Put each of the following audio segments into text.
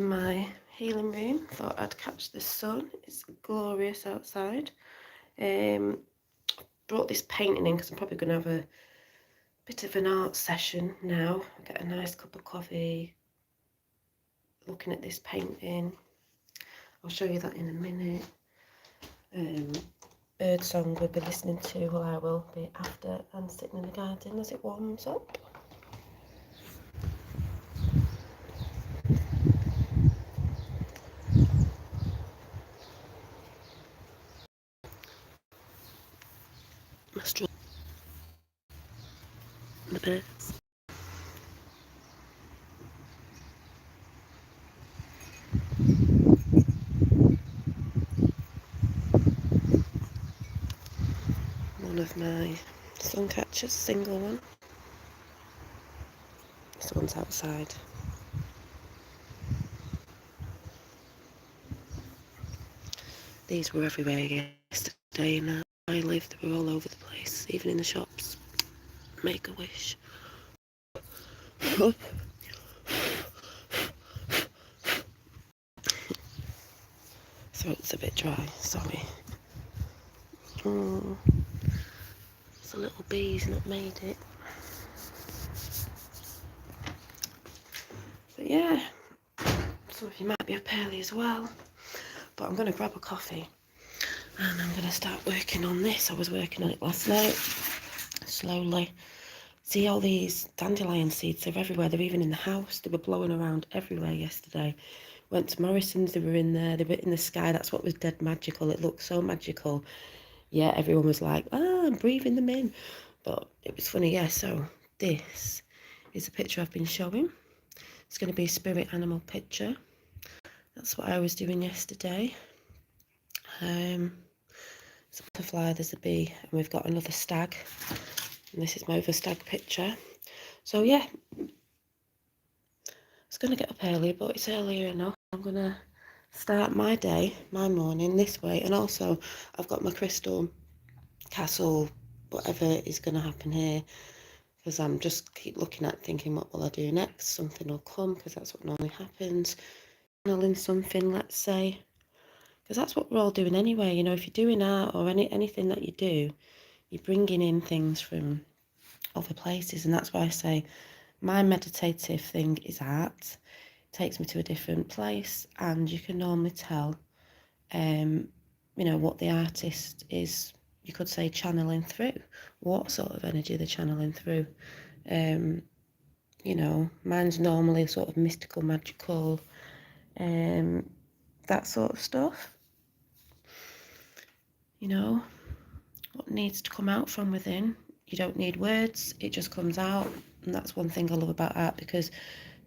My healing room. Thought I'd catch the sun. It's glorious outside. Brought this painting in because I'm probably going to have a bit of an art session now. Get a nice cup of coffee, looking at this painting. I'll show you that in a minute. Bird song we'll be listening to, well, I will be after, and sitting in the garden as it warms up. The birds. One of my sun catchers, single one. This one's outside. These were everywhere yesterday, and I lived, they were all over the place, even in the shops. Make a wish. Throat's a bit dry, sorry. Oh, it's a little bee's not made it. But yeah, some of you might be up early as well. But I'm going to grab a coffee and I'm going to start working on this. I was working on it last night, slowly. See all these dandelion seeds, they're everywhere. They're even in the house. They were blowing around everywhere yesterday. Went to Morrison's, they were in there, they were in the sky. That's what was dead magical. It looked so magical. Yeah, everyone was like, I'm breathing them in. But it was funny, yeah. So this is a picture I've been showing. It's going to be a spirit animal picture. That's what I was doing yesterday. There's a butterfly, there's a bee, and we've got another stag. And this is my other stag picture. So yeah, I was going to get up early, but it's earlier enough. I'm going to start my day, my morning this way. And also, I've got my crystal castle, whatever is going to happen here. Because I'm just keep looking at thinking, what will I do next? Something will come, because that's what normally happens. Channeling something, let's say. Because that's what we're all doing anyway. You know, if you're doing art or anything that you do, you're bringing in things from other places. And that's why I say my meditative thing is art. It takes me to a different place, and you can normally tell, you know, what the artist is, you could say, channeling through, what sort of energy they're channeling through. You know, mine's normally sort of mystical, magical, that sort of stuff. You know, what needs to come out from within. You don't need words, it just comes out. And that's one thing I love about art, because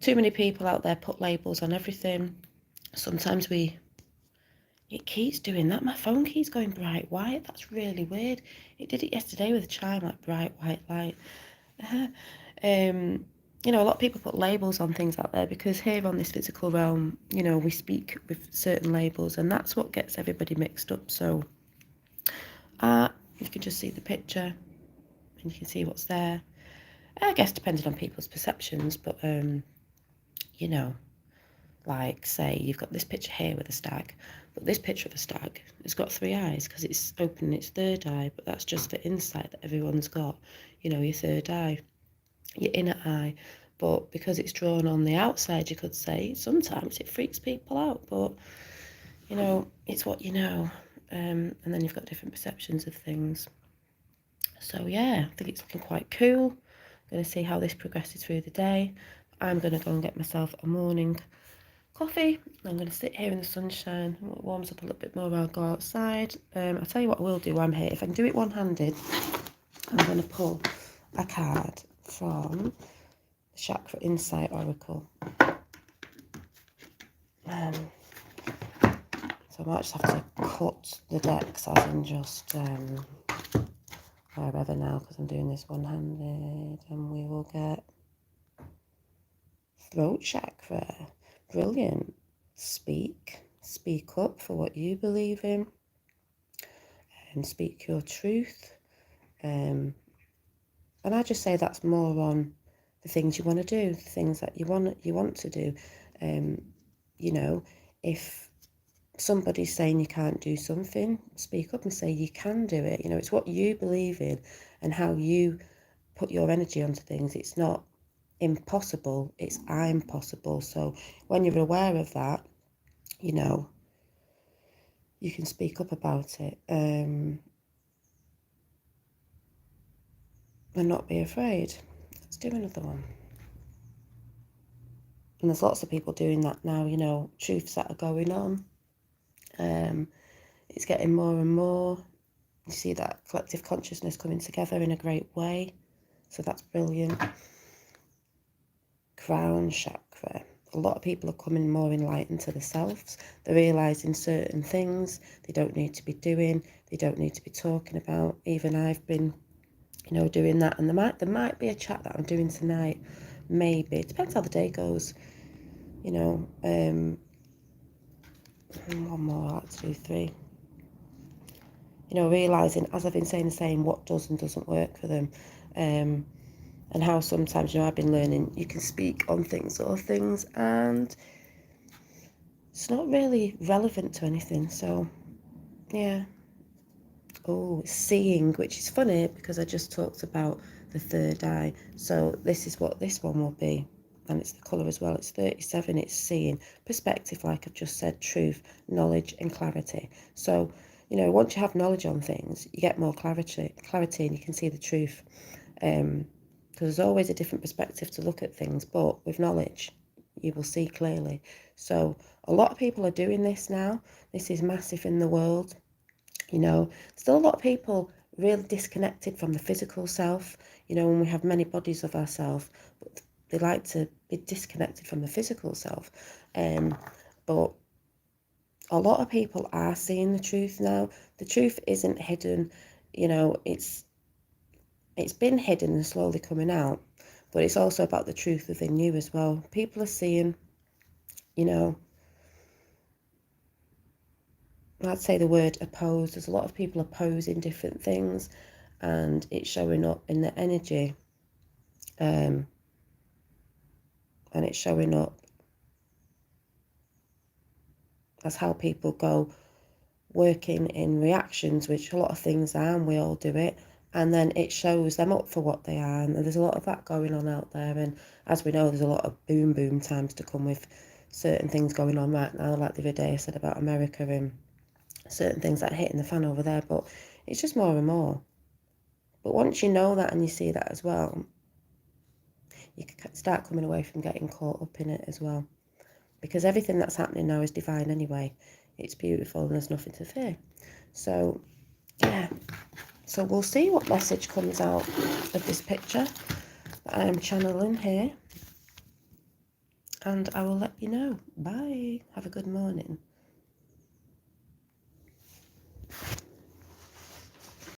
too many people out there put labels on everything. Sometimes it keeps doing that. My phone keeps going bright white. That's really weird. It did it yesterday with a chime, like bright white light. You know, a lot of people put labels on things out there, because here on this physical realm, you know, we speak with certain labels, and that's what gets everybody mixed up. So you can just see the picture and you can see what's there. I guess depending on people's perceptions, but you know, like say you've got this picture here with a stag, but this picture of a stag has got 3 eyes because it's opening its third eye, but that's just for insight that everyone's got, you know, your third eye, your inner eye. But because it's drawn on the outside, you could say, sometimes it freaks people out, but you know, it's what you know. And then you've got different perceptions of things. So yeah, I think it's looking quite cool. I'm going to see how this progresses through the day. I'm going to go and get myself a morning coffee. I'm going to sit here in the sunshine. When it warms up a little bit more, I'll go outside. I'll tell you what I will do while I'm here. If I can do it one-handed, I'm going to pull a card from the Chakra Insight Oracle. So I might just have to cut the decks, as in just wherever now, because I'm doing this one-handed. And we will get throat chakra. Brilliant. Speak up for what you believe in, and speak your truth. And I just say that's more on the things you want to do, the things that you want to do. you know, if somebody's saying you can't do something, speak up and say you can do it. You know, it's what you believe in and how you put your energy onto things. It's not impossible, it's I'm possible. So when you're aware of that, you know, you can speak up about it, and not be afraid. Let's do another one. And there's lots of people doing that now, you know, truths that are going on. It's getting more and more. You see that collective consciousness coming together in a great way. So that's brilliant. Crown chakra. A lot of people are coming more enlightened to themselves. They're realising certain things they don't need to be doing. They don't need to be talking about. Even I've been, you know, doing that. And there might be a chat that I'm doing tonight. Maybe. It depends how the day goes. You know, one more, I'd like to do 3. You know, realising, as I've been saying, what does and doesn't work for them. And how sometimes, you know, I've been learning you can speak on things and it's not really relevant to anything. So, yeah. Oh, seeing, which is funny because I just talked about the third eye. So this is what this one will be. And it's the colour as well. It's 37. It's seeing. Perspective, like I've just said, truth, knowledge and clarity. So, you know, once you have knowledge on things, you get more clarity and you can see the truth. Because there's always a different perspective to look at things, but with knowledge, you will see clearly. So a lot of people are doing this now. This is massive in the world. You know, still a lot of people really disconnected from the physical self. You know, when we have many bodies of ourselves, but they like to be disconnected from the physical self. But a lot of people are seeing the truth now. The truth isn't hidden. You know, it's been hidden and slowly coming out, but it's also about the truth within you as well. People are seeing, you know, I'd say the word oppose. There's a lot of people opposing different things and it's showing up in the energy. And it's showing up as how people go working in reactions, which a lot of things are, and we all do it. And then it shows them up for what they are. And there's a lot of that going on out there. And as we know, there's a lot of boom times to come with certain things going on right now. Like the other day I said about America and certain things that are hitting the fan over there. But it's just more and more. But once you know that and you see that as well, you can start coming away from getting caught up in it as well. Because everything that's happening now is divine anyway. It's beautiful and there's nothing to fear. So, yeah. So we'll see what message comes out of this picture that I am channeling here. And I will let you know. Bye. Have a good morning.